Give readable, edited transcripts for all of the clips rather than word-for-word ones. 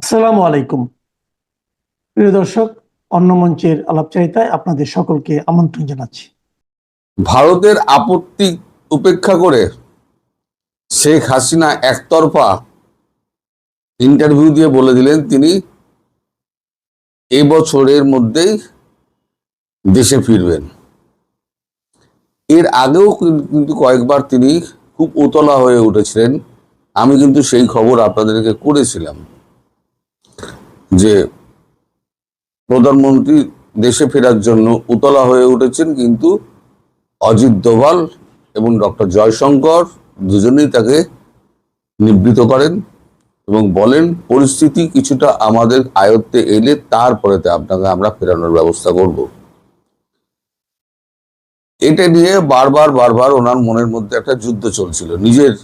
আসসালামু আলাইকুম প্রিয় দর্শক, অন্য মঞ্চের আলাপচারিতায় আপনাদের সকলকে আমন্ত্রণ জানাচ্ছি। ভারতের আপত্তি উপেক্ষা করে শেখ হাসিনা একতরফা ইন্টারভিউ দিয়ে বলে দিলেন তিনি এবছরের মধ্যেই দেশে ফিরবেন। এর আগেও কিন্তু কয়েকবার তিনি খুব উতলা হয়ে উঠেছিলেন। আমি কিন্তু সেই খবর আপনাদেরকে করেছিলাম যে প্রধানমন্ত্রী দেশে ফেরার জন্য উতলা হয়ে উঠেছেন, কিন্তু অজিত দোভাল এবং ডক্টর জয়শঙ্কর দুজনেই তাকে নিবৃত করেন এবং বলেন পরিস্থিতি কিছুটা আমাদের আয়ত্তে এলে তারপরে আপনাকে আমরা ফেরানোর ব্যবস্থা করব। এটা নিয়ে বারবার বারবার ওনার মনের মধ্যে একটা যুদ্ধ চলছিল, নিজের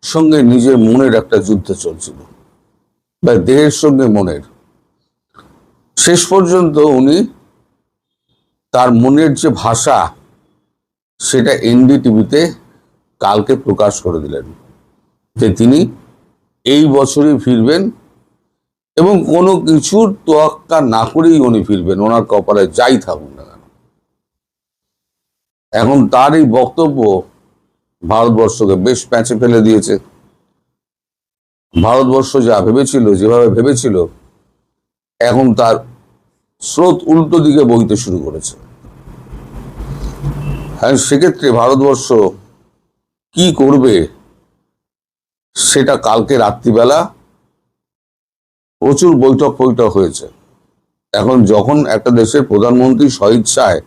সঙ্গে নিজের মনের একটা যুদ্ধ চলছিল, বা দেহের সঙ্গে মনের। শেষ পর্যন্ত উনি তার মনের যে ভাষা সেটা এনডিটিভিতে কালকে প্রকাশ করে দিলেন যে তিনি এই বছরই ফিরবেন এবং কোনো কিছুর তোয়াক্কা না করেই উনি ফিরবেন, ওনার কপালে যাই থাকুক না কেন। এখন তার এই বক্তব্য ভারতবর্ষকে বেশ প্যাঁচে ফেলে দিয়েছে। ভারতবর্ষ যা ভেবেছিল, যেভাবে ভেবেছিল, এখন তার স্রোত উল্টো দিকে বইতে শুরু করেছে। হ্যাঁ, সেক্ষেত্রে ভারতবর্ষ কি করবে সেটা কালকে রাত্রিবেলা প্রচুর বৈঠক হয়েছে। এখন যখন একটা দেশের প্রধানমন্ত্রী স্বইচ্ছায়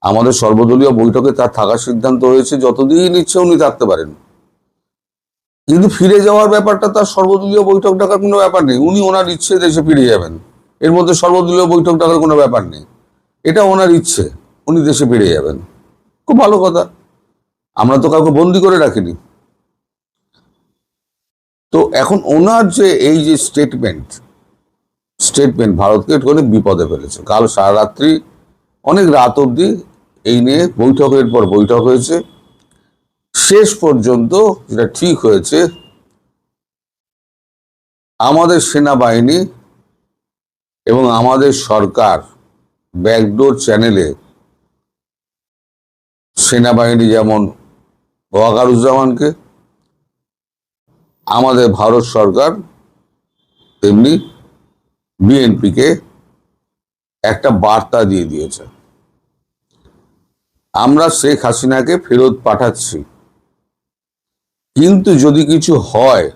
আমাদের সর্বদলীয় বৈঠকে তার থাকার সিদ্ধান্ত হয়েছে, যতদিন ইচ্ছে উনি থাকতে পারেন, কিন্তু ফিরে যাওয়ার ব্যাপারটা তার সর্বদলীয় বৈঠক ডাকার কোনো ব্যাপার নেই। উনি ওনার ইচ্ছে দেশে ফিরে যাবেন, এর মধ্যে সর্বদলীয় বৈঠক ডাকার কোনো ব্যাপার নেই। এটা ওনার ইচ্ছে, উনি দেশে ফিরে যাবেন। খুব ভালো কথা, আমরা তো কাউকে বন্দি করে রাখিনি। তো এখন ওনার যে এই যে স্টেটমেন্ট ভারতকে একটুখানি বিপদে ফেলেছে। কাল সারা রাত্রি অনেক রাত অবধি এই নিয়ে বৈঠকের পর বৈঠক হয়েছে। শেষ পর্যন্ত যেটা ঠিক হয়েছে, আমাদের সেনাবাহিনী এবং আমাদের সরকার ব্যাকডোর চ্যানেলে সেনাবাহিনী যেমন ওয়াকারুজ্জামানকে, আমাদের ভারত সরকার তেমনি বিএনপিকে একটা বার্তা দিয়ে দিয়েছে, আমরা শেখ হাসিনাকে ফেরত পাঠাচ্ছি, কিন্তু যদি কিছু হয়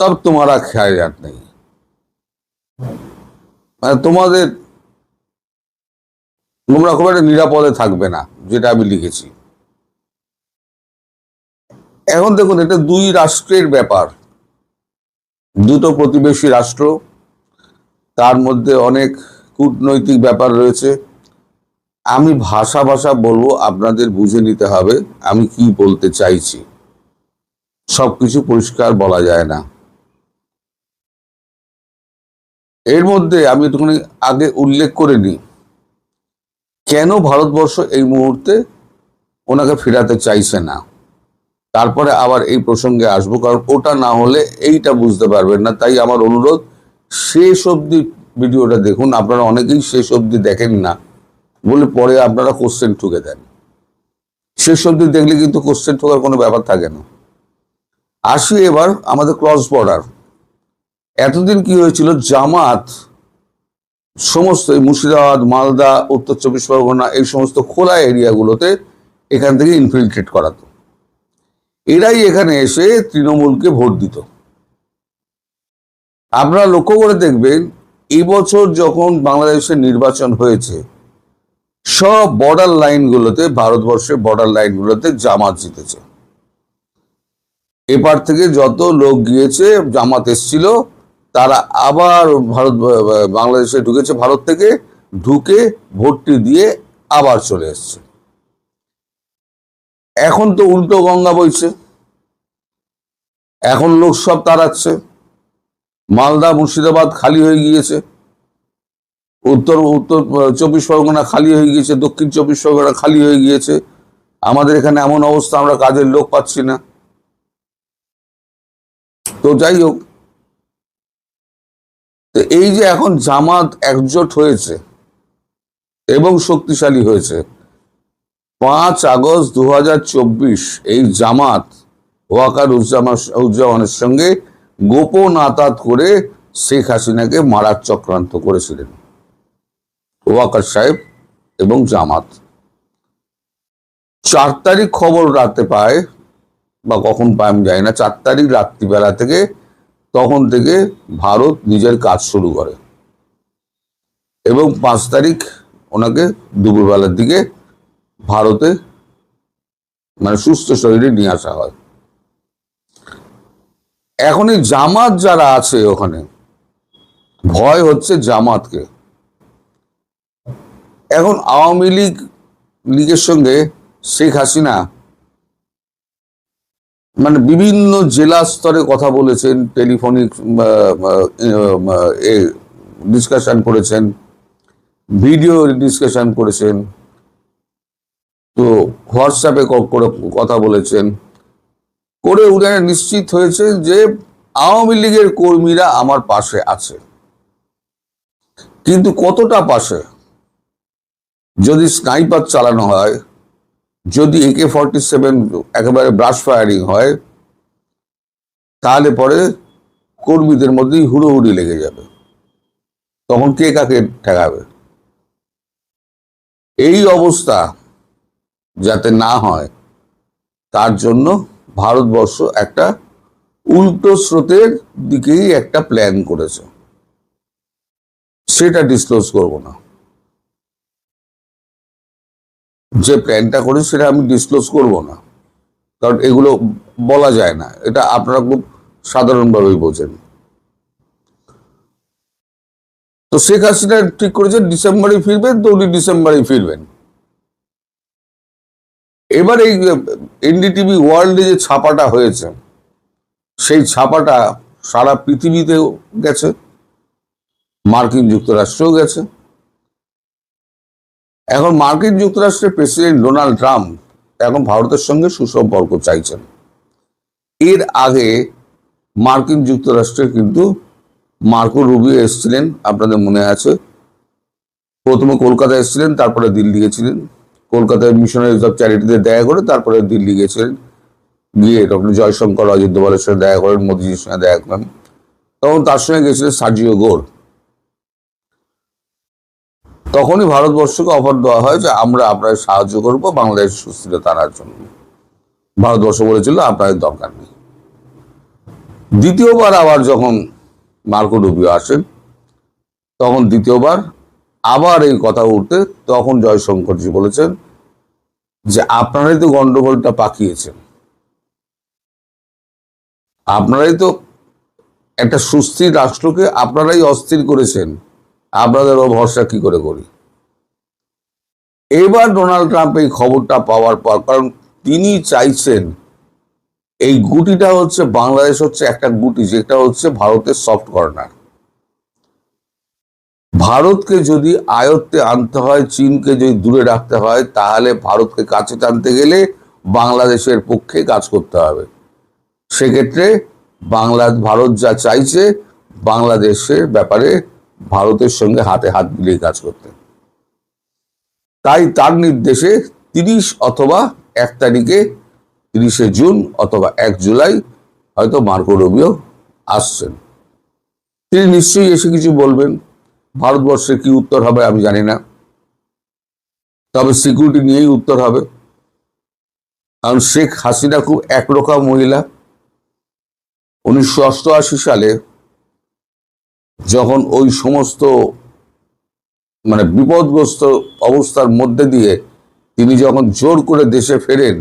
তব তোমারা খেয়াল নেই, মানে তোমরা খুব একটা নিরাপদে থাকবে না, যেটা আমি লিখেছি। এখন দেখুন, এটা দুই রাষ্ট্রের ব্যাপার, দুটো প্রতিবেশী রাষ্ট্র, তার মধ্যে অনেক কূটনৈতিক ব্যাপার রয়েছে। আমি ভাষা বলবো, আপনাদের বুঝে নিতে হবে আমি কি বলতে চাইছি। সবকিছু পরিষ্কার বলা যায় না। এর মধ্যে আমি একটুখানি আগে উল্লেখ করে নিই কেন ভারতবর্ষ এই মুহূর্তে ওনাকে ফেরাতে চাইছে না। তারপরে আবার এই প্রসঙ্গে আসবো, কারণ ওটা না হলে এইটা বুঝতে পারবেন না। তাই আমার অনুরোধ, শেষ অবধি ভিডিওটা দেখুন। আপনারা অনেকেই শেষ অবধি দেখেন না বলে পরে আপনারা কোশ্চেন ঠুকে দেন। শেষ অবধি দেখলে কিন্তু কোশ্চেন ঠোকার কোনো ব্যাপার থাকে না। আসি এবার আমাদের ক্রস বর্ডার। এতদিন কি হয়েছিল, জামাত সমস্ত মুর্শিদাবাদ, মালদা, উত্তর চব্বিশ পরগনা, এই সমস্ত খোলা এরিয়াগুলোতে এখান থেকে ইনফিলট্রেট করাতো। এরাই এখানে এসে তৃণমূলকে ভোট দিত। আপনারা লক্ষ্য করে দেখবেন, এবছর যখন বাংলাদেশের নির্বাচন হয়েছে, সব বর্ডার লাইনগুলোতে, ভারতবর্ষের বর্ডার লাইনগুলোতে জামাত জিতেছে। এপার থেকে যত লোক গিয়েছে, জামাত এসছিল, তারা আবার বাংলাদেশে ঢুকেছে, ভারত থেকে ঢুকে ভোটটি দিয়ে আবার চলে এসছে। এখন তো উল্টো গঙ্গা বইছে, এখন লোক সব তাড়াচ্ছে। মালদা, মুর্শিদাবাদ খালি হয়ে গিয়েছে, উত্তর চব্বিশ পরগনা খালি হয়ে গিয়েছে, দক্ষিণ চব্বিশ পরগনা খালি হয়ে গিয়েছে। আমাদের এখানে এমন অবস্থা, আমরা কাজের লোক পাচ্ছি না। তো যাই হোক, তো এই যে এখন জামাত একজোট হয়েছে এবং শক্তিশালী হয়েছে, 5 আগস্ট 2024 এই জামাত ওয়াকার উজ্জামানের সঙ্গে গোপন আতাত করে শেখ হাসিনাকে মারার চক্রান্ত করেছিলেন ওয়াকার সাহেব এবং জামাত। 4 তারিখ খবর রাতে পায়, বা কখন পায় আমি জানি না, 4 তারিখ রাত্রিবেলা থেকে তখন থেকে ভারত নিজের কাজ শুরু করে এবং 5 তারিখ ওনাকে দুপুরবেলার দিকে ভারতে মানে সুস্থ শরীরে নিয়ে আসা হয়। এখন এই জামাত যারা আছে ওখানে, ভয় হচ্ছে জামাতকে। এখন আওয়ামী লীগের সঙ্গে শেখ হাসিনা মানে বিভিন্ন জেলা স্তরে কথা বলেছেন, টেলিফোনিক ডিসকাশন করেছেন, ভিডিও ডিসকাশন করেছেন, তো হোয়াটসঅ্যাপে করে কথা বলেছেন, করে উনি নিশ্চিত হয়েছে যে আওয়ামী লীগের কর্মীরা আমার পাশে আছে। কিন্তু কতটা পাশে? যদি স্নাইপার চালানো হয়, যদি AK-47 একেবারে ব্রাশ ফায়ারিং হয়, তাহলে পরে কর্মীদের মধ্যেই হুড়োহুড়ি লেগে যাবে, তখন কে কাকে ঠেকাবে? এই অবস্থা যাতে না হয় তার জন্য ভারতবর্ষ একটা উল্টো স্রোতের দিকেই একটা প্ল্যান করেছে, সেটা ডিসক্লোজ করব না। যে প্ল্যানটা করেছে সেটা আমি ডিসক্লোজ করব না, কারণ এগুলো বলা যায় না, এটা আপনারা খুব সাধারণভাবেই বোঝেন। তো শেখ হাসিনা ঠিক করেছে ডিসেম্বরে ফিরবেন, তো উনি ডিসেম্বরে ফিরবেন। এবার এই এনডিটিভি ওয়ার্ল্ডে যে ছাপাটা হয়েছে, সেই ছাপাটা সারা পৃথিবীতেও গেছে, মার্কিন যুক্তরাষ্ট্রেও গেছে। এখন মার্কিন যুক্তরাষ্ট্রের প্রেসিডেন্ট ডোনাল্ড ট্রাম্প এখন ভারতের সঙ্গে সুসম্পর্ক চাইছেন। এর আগে মার্কিন যুক্তরাষ্ট্রে কিন্তু মার্কো রুবিও এসেছিলেন, আপনাদের মনে আছে। প্রথমে কলকাতায় এসেছিলেন, তারপরে দিল্লি গেছিলেন। কলকাতায় মিশনারিজ অফ চ্যারিটিতে দেখা করে তারপরে দিল্লি গেছিলেন, গিয়ে ডক্টর জয়শঙ্কর, অজিত দোভালের সঙ্গে দেখা করেন, মোদীজির সঙ্গে দেখা করেন। তখন তার সঙ্গে গেছিলেন সার্জিও গোর। তখনই ভারতবর্ষকে অফার দেওয়া হয় যে আমরা আপনাদের সাহায্য করবো বাংলাদেশ সুস্থিরতা আনার জন্য। ভারতবর্ষ বলেছিল আপনাদের দরকার নেই। দ্বিতীয়বার আবার যখন মার্কো রুবিও আসেন, তখন দ্বিতীয়বার আবার এই কথা উঠতে, তখন জয়শঙ্করজি বলেছেন যে আপনারাই তো গন্ডগোলটা পাকিয়েছেন, আপনারাই তো একটা সুস্থির রাষ্ট্রকে আপনারাই অস্থির করেছেন, আপনাদেরও ভরসা কি করে করি। এবার ডোনাল্ড ট্রাম্প এই খবরটা পাওয়ার পর, কারণ তিনি চাইছেন এই গুটিটা হচ্ছে, বাংলাদেশ হচ্ছে একটা গুটি যেটা হচ্ছে ভারতের সফট কর্নার। ভারতকে যদি আয়ত্তে আনতে হয়, চীনকে যদি দূরে রাখতে হয়, তাহলে ভারতকে কাছে টানতে গেলে বাংলাদেশের পক্ষে কাজ করতে হবে। সেক্ষেত্রে ভারত যা চাইছে, বাংলাদেশের ব্যাপারে ভারতের সঙ্গে হাতে হাত মিলিয়ে কাজ করতে। তাই তার নির্দেশে 30 অথবা 1 তারিখে, 30শে জুন অথবা 1 জুলাই হয়তো মার্কো রুবিও আসছেন। তিনি নিশ্চয়ই এসে কিছু বলবেন। ভারতবর্ষের কি উত্তর হবে আমি জানি না, তবে সিকিউরিটি নিয়েই উত্তর হবে। কারণ শেখ হাসিনা খুব একরোখা মহিলা। 1988 সালে যখন ওই সমস্ত মানে বিপদগ্রস্ত অবস্থার মধ্যে দিয়ে তিনি যখন জোর করে দেশে ফেরেন,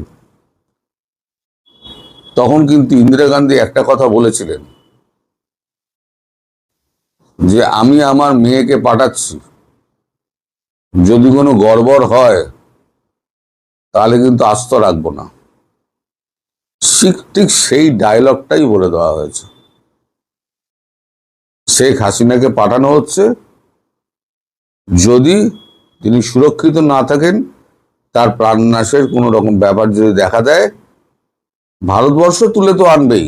তখন কিন্তু ইন্দিরা গান্ধী একটা কথা বলেছিলেন যে আমি আমার মেয়েকে পাঠাচ্ছি, যদি কোনো গড়বড় হয় তাহলে কিন্তু আস্ত রাখবো না। ঠিক সেই ডায়লগটাই বলে দেওয়া হয়েছে। শেখ হাসিনাকে পাঠানো হচ্ছে, যদি তিনি সুরক্ষিত না থাকেন, তার প্রাণনাশের কোনো রকম ব্যাপার যদি দেখা দেয়, ভারতবর্ষ তুলে তো আনবেই,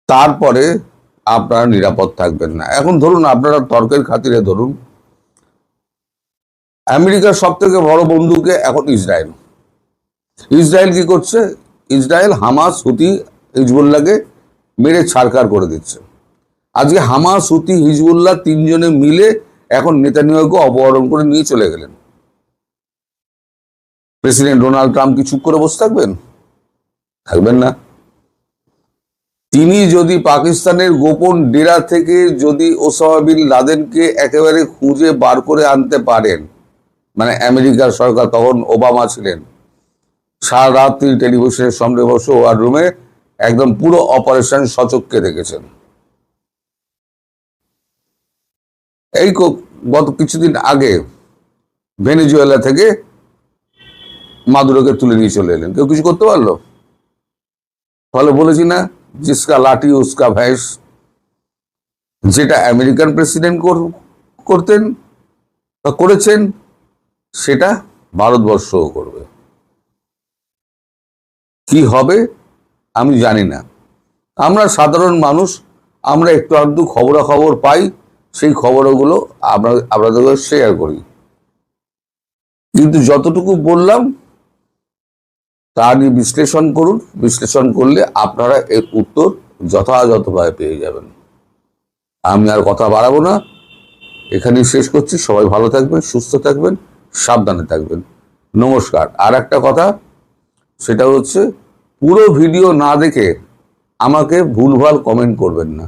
তারপরে আপনারা নিরাপদ থাকবেন না। এখন ধরুন, আপনারা তর্কের খাতিরে ধরুন, আমেরিকার সব থেকে বড় বন্ধুকে এখন ইসরায়েল। ইসরায়েল কি করছে? ইসরায়েল হামাস, হুতি, হিজবুল্লাহকে মেরে ছারখার করে দিচ্ছে। আজকে হামাস, হুতি, হিজবুল্লাহ তিনজনে মিলে এখন নেতানিয়াহুকে অপহরণ করে নিয়ে চলে গেলেন। প্রেসিডেন্ট ডোনাল্ড ট্রাম্প কি চুপ করে বসে থাকবেন? থাকবেন না। তিনি যদি পাকিস্তানের গোপন ডেরা থেকে যদি ওসামা বিন লাদেনকে একেবারে খুঁজে বার করে আনতে পারেন, মানে আমেরিকার সরকার, তখন ওবামা ছিলেন, সারা রাত তিনি টেলিভিশনের সামনে বসে ওয়ার রুমে একদম পুরো অপারেশন সচক্ষে দেখেছেন। এই গত কিছুদিন আগে ভেনেজুয়েলা থেকে মাদুরোকে তুলে নিয়ে চলে এলেন, কেউ কিছু করতে পারলো? ফলে বলেছি না, জিসকা লাঠি উসকা ভ্যাঁস। যেটা আমেরিকান প্রেসিডেন্ট করতেন বা করেছেন, সেটা ভারতবর্ষও করবে। কি হবে আমি জানি না। আমরা সাধারণ মানুষ, আমরা একটু আধটু খবরাখবর পাই, সেই খবরগুলো আপনাদের শেয়ার করি। কিন্তু যতটুকু বললাম তা নিয়ে বিশ্লেষণ করুন। বিশ্লেষণ করলে আপনারা এর উত্তর যথাযথভাবে পেয়ে যাবেন। আমি আর কথা বাড়াবো না, এখানেই শেষ করছি। সবাই ভালো থাকবেন, সুস্থ থাকবেন, সাবধানে থাকবেন। নমস্কার। আর একটা কথা, সেটা হচ্ছে পুরো ভিডিও না দেখে আমাকে ভুলভাল কমেন্ট করবেন না।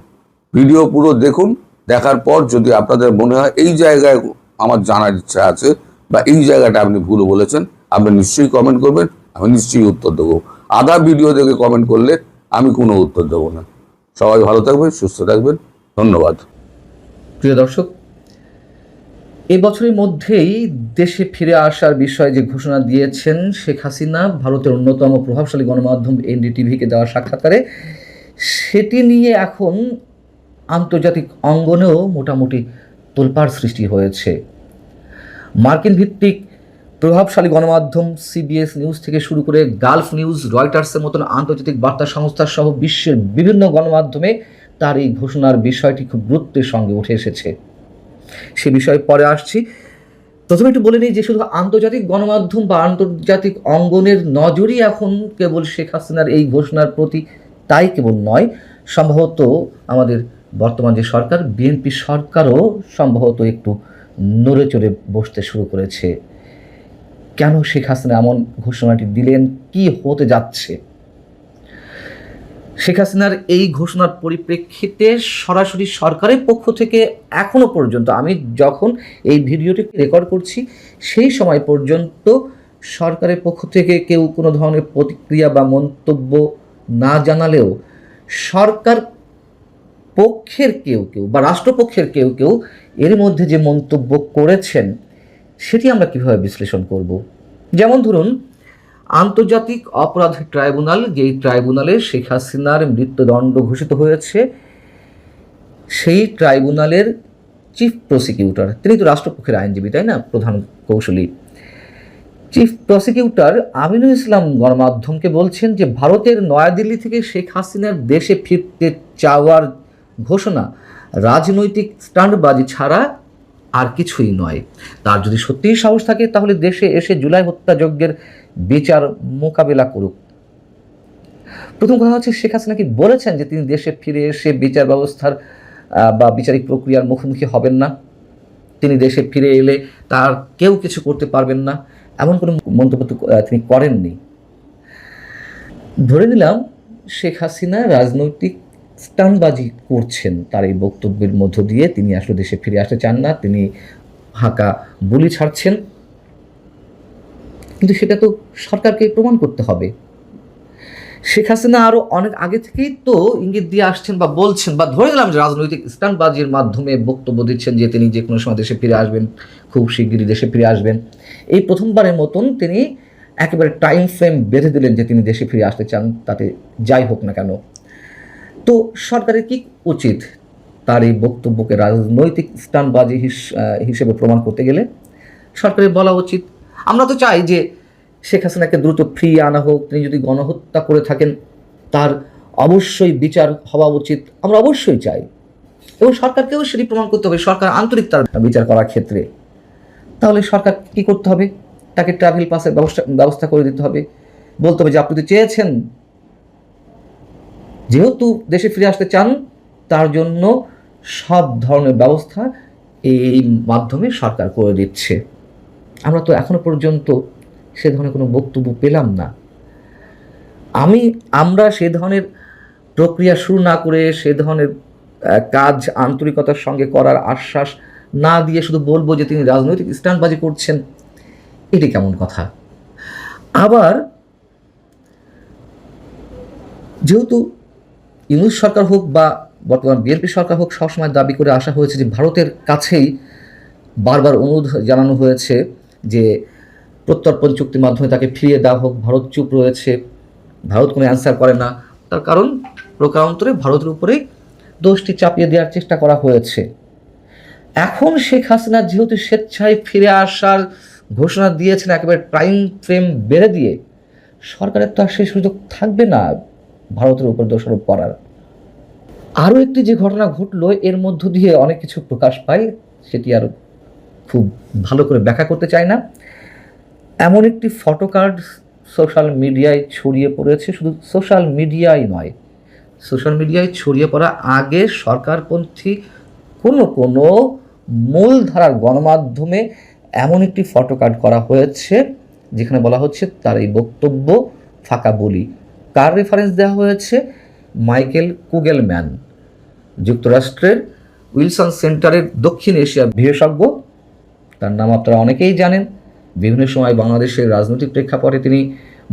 ভিডিও পুরো দেখুন, দেখার পর যদি আপনাদের মনে হয় এই জায়গায় আমার জানার ইচ্ছা আছে বা এই জায়গাটা আপনি ভুল বলেছেন, আপনি নিশ্চয়ই কমেন্ট করবেন, আমি নিশ্চয়ই উত্তর দেবো। আধা ভিডিও দেখে কমেন্ট করলে আমি কোনো উত্তর দেবো না। সবাই ভালো থাকবেন, সুস্থ থাকবেন। ধন্যবাদ। প্রিয় দর্শক, এই বছরের মধ্যেই দেশে ফিরে আসার বিষয়ে যে ঘোষণা দিয়েছেন শেখ হাসিনা ভারতের অন্যতম প্রভাবশালী গণমাধ্যম এনডিটিভিকে দেওয়া সাক্ষাৎকারে, সেটি নিয়ে এখন আন্তর্জাতিক অঙ্গনেও মোটামুটি তোলপাড় সৃষ্টি হয়েছে। মার্কিন ভিত্তিক প্রভাবশালী গণমাধ্যম সিবিএস নিউজ থেকে শুরু করে গালফ নিউজ, রয়টার্সের মতন আন্তর্জাতিক বার্তা সংস্থা সহ বিশ্বের বিভিন্ন গণমাধ্যমে তার এই ঘোষণার বিষয়টি খুব গুরুত্বের সঙ্গে উঠে এসেছে। সে বিষয়ে পরে আসছি। প্রথমে একটু বলে নিই যে শুধু আন্তর্জাতিক গণমাধ্যম বা আন্তর্জাতিক অঙ্গনের নজরই এখন কেবল শেখ হাসিনার এই ঘোষণার প্রতি, তাই কেবল নয়, সম্ভবত আমাদের বর্তমান যে সরকার, বিএনপি সরকারও সম্ভবত একটু নড়ে চড়ে বসতে শুরু করেছে। কেন শেখ হাসিনা এমন ঘোষণাটি দিলেন? কি হতে যাচ্ছে? শেখ হাসিনার এই ঘোষণার পরিপ্রেক্ষিতে সরাসরি সরকারের পক্ষ থেকে এখনো পর্যন্ত, আমি যখন এই ভিডিওটি রেকর্ড করছি সেই সময় পর্যন্ত সরকারের পক্ষ থেকে কেউ কোনো ধরনের প্রতিক্রিয়া বা মন্তব্য না জানালেও সরকার পক্ষের কেউ কেউ বা রাষ্ট্রপক্ষের কেউ কেউ এর মধ্যে যে মন্তব্য করেছেন সেটি আমরা কীভাবে বিশ্লেষণ করব। যেমন ধরুন, আন্তর্জাতিক অপরাধ ট্রাইব্যুনাল, যেই ট্রাইব্যুনালে শেখ হাসিনার মৃত্যুদণ্ড ঘোষিত হয়েছে, সেই ট্রাইব্যুনালের চিফ প্রসিকিউটর, তিনি তো রাষ্ট্রপক্ষের আইনজীবী, তাই না, প্রধান কৌশলী। চিফ প্রসিকিউটর আমিনুল ইসলাম গণমাধ্যমকে বলছেন যে ভারতের নয়াদিল্লি থেকে শেখ হাসিনার দেশে ফিরতে চাওয়ার ঘোষণা রাজনৈতিক স্টান্টবাজি ছাড়া আর কিছুই নয়। তার যদি সত্যিই সাহস থাকে তাহলে দেশে এসে জুলাই হত্যাযজ্ঞের বিচার মোকাবেলা করুক। প্রথম কথা হচ্ছে, শেখ হাসিনা কি বলেছেন যে তিনি দেশে ফিরে এসে বিচার ব্যবস্থার বা বিচারিক প্রক্রিয়ার মুখোমুখি হবেন না? তিনি দেশে ফিরে এলে তার কেউ কিছু করতে পারবেন না, এমন কোনো মন্তব্য তিনি করেননি। ধরে নিলাম শেখ হাসিনা রাজনৈতিক স্টান্টবাজি করছেন তার এই বক্তব্যের মধ্য দিয়ে। তিনি আসলে দেশে ফিরে আসতে চান না, তিনি হাঁকা বুলি ছাড়ছেন, কিন্তু সেটা তো সরকারকে প্রমাণ করতে হবে। শেখ হাসিনা আরও অনেক আগে থেকেই তো ইঙ্গিত দিয়ে আসছেন বা বলছেন, বা ধরে নিলাম যে রাজনৈতিক স্টান্টবাজির মাধ্যমে বক্তব্য দিচ্ছেন যে তিনি যে কোনো সময় দেশে ফিরে আসবেন, খুব শিগগিরই দেশে ফিরে আসবেন। এই প্রথমবারের মতন তিনি একেবারে টাইম ফ্রেম বেঁধে দিলেন যে তিনি দেশে ফিরে আসতে চান, তাতে যাই হোক না কেন। তো সরকারের কি উচিত? তার এই বক্তব্যকে রাজনৈতিক স্টান্টবাজি হিসেবে প্রমাণ করতে গেলে সরকারের বলা উচিত, আমরা তো চাই যে শেখ হাসিনাকে দ্রুত ফিরিয়ে আনা হোক। তিনি যদি গণহত্যা করে থাকেন তার অবশ্যই বিচার হওয়া উচিত, আমরা অবশ্যই চাই, এবং সরকারকেও সেটি প্রমাণ করতে হবে সরকার আন্তরিক তার বিচার করার ক্ষেত্রে। তাহলে সরকার কি করতে হবে? তাকে ট্রাভেল পাসের ব্যবস্থা করে দিতে হবে, বলতে হবে যে আপনি তো চেয়েছেন, যেহেতু দেশে ফিরে আসতে চান, তার জন্য সব ধরনের ব্যবস্থা এই মাধ্যমে সরকার করে দিচ্ছে। আমরা তো এখনো পর্যন্ত সে ধরনের কোনো বক্তব্য পেলাম না। আমরা সে ধরনের প্রক্রিয়া শুরু না করে, সে ধরনের কাজ আন্তরিকতার সঙ্গে করার আশ্বাস না দিয়ে শুধু বলবো যে তিনি রাজনৈতিক স্ট্যান্ডবাজি করছেন, এটি কেমন কথা? আবার যেহেতু ইউনূস সরকার হোক বা বর্তমান বিএনপি সরকার হোক, সবসময় দাবি করে আসা হয়েছে যে ভারতের কাছেই বারবার অনুরোধ জানানো হয়েছে যে প্রত্যর্পণ চুক্তির মাধ্যমে তাকে ফিরিয়ে দেওয়া হোক। ভারত চুপ রয়েছে, ভারত কোনো অ্যান্সার করে না। তার কারণ প্রকারান্তরে ভারতের উপরেই দোষটি চাপিয়ে দেওয়ার চেষ্টা করা হয়েছে। এখন শেখ হাসিনা যেহেতু স্বেচ্ছায় ফিরে আসার ঘোষণা দিয়েছেন, একেবারে টাইম ফ্রেম বেড়ে দিয়ে, সরকারের তো আর সেই সুযোগ থাকবে না ভারতের উপর দোষারোপ করার। আরও একটি যে ঘটনা ঘটলো, এর মধ্য দিয়ে অনেক কিছু প্রকাশ পায়, সেটি আর খুব ভালো করে ব্যাখ্যা করতে চাই না। এমন একটি ফটোকার্ড সোশ্যাল মিডিয়ায় ছড়িয়ে পড়েছে, শুধু সোশ্যাল মিডিয়ায় নয়, সোশ্যাল মিডিয়ায় ছড়িয়ে পড়া আগে সরকারপন্থী কোনো মূলধারার গণমাধ্যমে এমন একটি ফটোকার্ড করা হয়েছে যেখানে বলা হচ্ছে তার এই বক্তব্য ফাঁকা বলি। কার রেফারেন্স দেওয়া হয়েছে? মাইকেল কুগেলম্যান, যুক্তরাষ্ট্রের উইলসন সেন্টারের দক্ষিণ এশিয়া বিশেষজ্ঞ। তার নাম আপনারা অনেকেই জানেন। বিভিন্ন সময় বাংলাদেশের রাজনৈতিক প্রেক্ষাপটে তিনি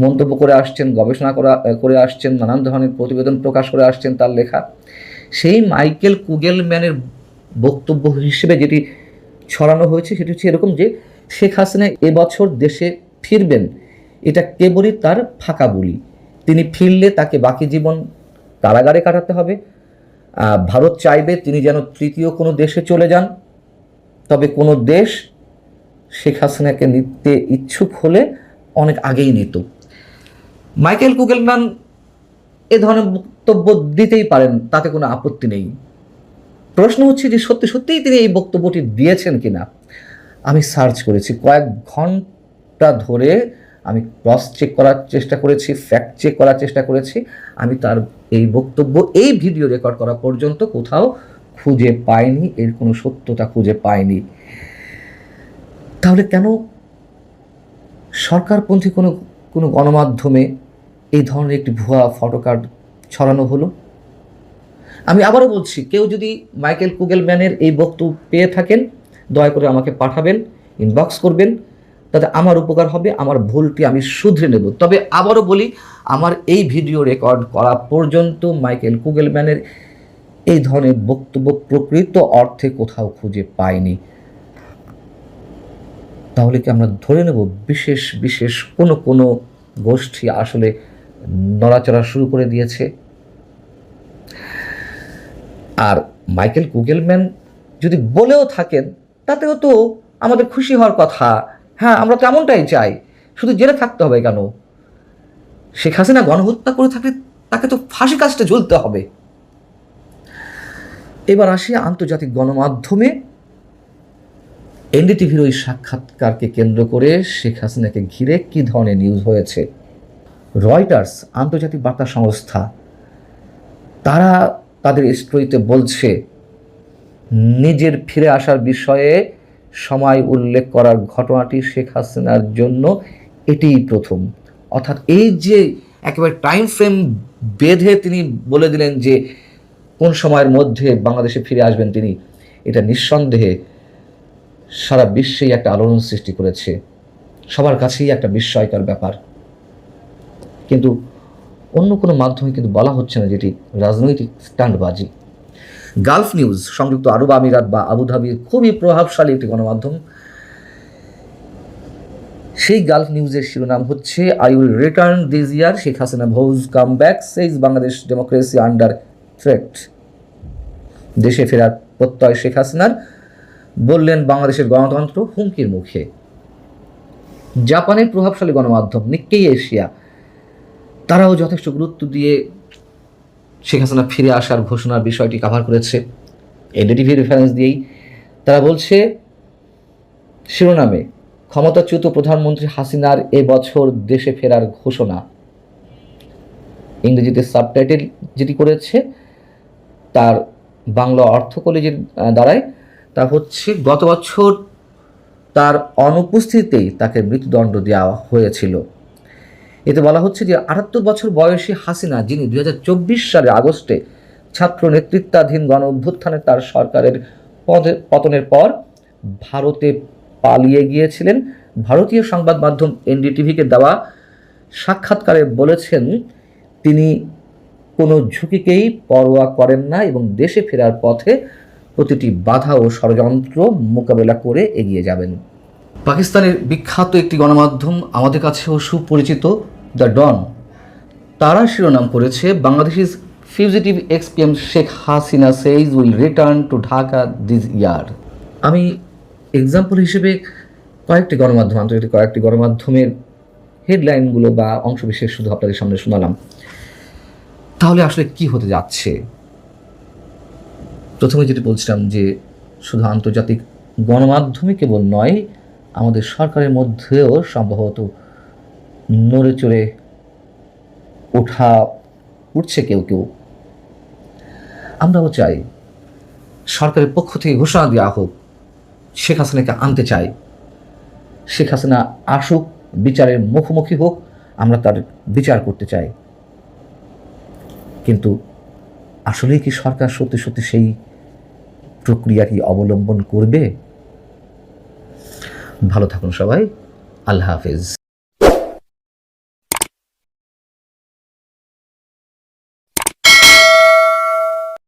মন্তব্য করে আসছেন, গবেষণা করে আসছেন, নানান ধরনের প্রতিবেদন প্রকাশ করে আসছেন তার লেখা। সেই মাইকেল কুগেলম্যানের বক্তব্য হিসেবে যেটি ছড়ানো হয়েছে সেটি হচ্ছে এরকম যে শেখ হাসিনা এবছর দেশে ফিরবেন, এটা কেবলই তার ফাঁকা বলি। তিনি ফিরলে তাকে বাকি জীবন কারাগারে কাটাতে হবে। ভারত চাইবে তিনি যেন তৃতীয় কোনো দেশে চলে যান, তবে কোনো দেশ শেখ হাসিনাকে নিতে ইচ্ছুক হলে অনেক আগেই নিত। মাইকেল কুগেলম্যান এ ধরনের বক্তব্য দিতেই পারেন, তাতে কোনো আপত্তি নেই। প্রশ্ন হচ্ছে যে সত্যিই তিনি এই বক্তব্যটি দিয়েছেন কিনা। আমি সার্চ করেছি, কয়েক ঘন্টা ধরে আমি ক্রস চেক করার চেষ্টা করেছি, ফ্যাক্ট চেক করার চেষ্টা করেছি। আমি তার এই বক্তব্য, এই ভিডিও রেকর্ড করা পর্যন্ত কোথাও খুঁজে পাইনি, এর কোনো সত্যতা খুঁজে পাইনি। তাহলে কেন সরকারপন্থী কোনো গণমাধ্যমে এই ধরনের একটি ভুয়া ফটোকার্ড ছড়ানো হলো? আমি আবারও বলছি, কেউ যদি মাইকেল কুগেলম্যানের এই বক্তব্য পেয়ে থাকেন, দয়া করে আমাকে পাঠাবেন, ইনবক্স করবেন, তাতে আমার উপকার হবে, আমার ভুলটি আমি শুধরে নেব। তবে আবারও বলি, আমার এই ভিডিও রেকর্ড করা পর্যন্ত মাইকেল কুগেলম্যানের এই ধরনের বক্তব্য প্রকৃত অর্থে কোথাও খুঁজে পাইনি। তাহলে কি আমরা ধরে নেব বিশেষ কোনো গোষ্ঠী আসলে নড়াচড়া শুরু করে দিয়েছে? আর মাইকেল কুগেলম্যান যদি বলেও থাকেন, তাতেও তো আমাদের খুশি হওয়ার কথা। হ্যাঁ, আমরা তো এমনটাই চাই। শুধু জেলে থাকতে হবে কেন? শেখ হাসিনা গণহত্যা করে থাকলে তাকে তো ফাঁসি কাস্টে ঝুলতে হবে। এবার আসি আন্তর্জাতিক গণমাধ্যমে এনডিটিভির ওই সাক্ষাৎকারকে কেন্দ্র করে শেখ হাসিনাকে ঘিরে কী ধরনের নিউজ হয়েছে। রয়টার্স, আন্তর্জাতিক বার্তা সংস্থা, তারা তাদের স্টোরিতে বলছে নিজের ফিরে আসার বিষয়ে সময় উল্লেখ করার ঘটনাটি শেখ হাসিনার জন্য এটিই প্রথম। অর্থাৎ এই যে একেবারে টাইম ফ্রেম বেঁধে তিনি বলে দিলেন যে কোন সময়ের মধ্যে বাংলাদেশে ফিরে আসবেন তিনি, এটা নিঃসন্দেহে সারা বিশ্বেই একটা আলোড়ন সৃষ্টি করেছে, সবার কাছেই একটা বিস্ময়কর ব্যাপার। কিন্তু অন্য কোনো মাধ্যমে কিন্তু বলা হচ্ছে না, যেটি রাজনৈতিক স্ট্যান্ডবাজি। গালফ নিউজ, সংযুক্ত আরব আমিরাত বা আবুধাবির খুবই প্রভাবশালী একটি গণমাধ্যম, সেই গালফ নিউজের শিরোনাম হচ্ছে I will return this year, Sheikh Hasina vows come back, says Bangladesh democracy under threat. দেশে ফেরার প্রত্যয় শেখ হাসিনার, বললেন বাংলাদেশের গণতন্ত্র হুমকির মুখে। জাপানের প্রভাবশালী গণমাধ্যম নিক্কেই এশিয়া, তারাও যথেষ্ট গুরুত্ব দিয়ে শেখ হাসিনা ফিরে আসার ঘোষণার বিষয়টি কাভার করেছে। এনডিটিভি রেফারেন্স দিয়েই তারা বলছে শিরোনামে, ক্ষমতাচ্যুত প্রধানমন্ত্রী হাসিনার এবছর দেশে ফেরার ঘোষণা। ইংরেজিতে সাবটাইটেল যেটি করেছে তার বাংলা অর্থ করলে যে দাঁড়ায় তা হচ্ছে, গত বছর তার অনুপস্থিতিতেই তাকে মৃত্যুদণ্ড দেওয়া হয়েছিল। এতে বলা হচ্ছে যে 78 বছর বয়সী হাসিনা, যিনি 2024 সালের আগস্টে ছাত্র নেতৃত্বাধীন গণ অভ্যুত্থানে তার সরকারের পতনের পর ভারতে পালিয়ে গিয়েছিলেন, ভারতীয় সংবাদ মাধ্যম এনডিটিভিকে দেওয়া সাক্ষাৎকারে বলেছেন তিনি কোনো ঝুঁকিকেই পরোয়া করেন না এবং দেশে ফেরার পথে প্রতিটি বাধা ও ষড়যন্ত্র মোকাবেলা করে এগিয়ে যাবেন। পাকিস্তানের বিখ্যাত একটি গণমাধ্যম, আমাদের কাছেও সুপরিচিত, দ্য ডন, তারা শিরোনাম করেছে, Bangladeshi fugitive ex PM Sheikh Hasina says will return to Dhaka this year. আমি এক্সাম্পল হিসেবে কয়েকটি গণমাধ্যম, আন্তর্জাতিক কয়েকটি গণমাধ্যমের হেডলাইনগুলো বা অংশবিশেষ শুধু আপনাদের সামনে শোনালাম। তাহলে আসলে কি হতে যাচ্ছে? প্রথমে যেটি বলছিলাম যে শুধু আন্তর্জাতিক গণমাধ্যমই কেবল নয়, আমাদের সরকারের মধ্যেও সম্ভবত নড়ে চড়ে উঠছে কেউ কেউ। আমরাও চাই সরকারের পক্ষ থেকে ঘোষণা দেওয়া হোক, শেখ হাসিনাকে আনতে চাই, শেখ হাসিনা আসুক, বিচারের মুখোমুখি হোক, আমরা তার বিচার করতে চাই। কিন্তু আসলেই কি সরকার সত্যি সত্যি সেই প্রক্রিয়াটি অবলম্বন করবে? ভালো থাকুন সবাই, আল্লাহ হাফেজ।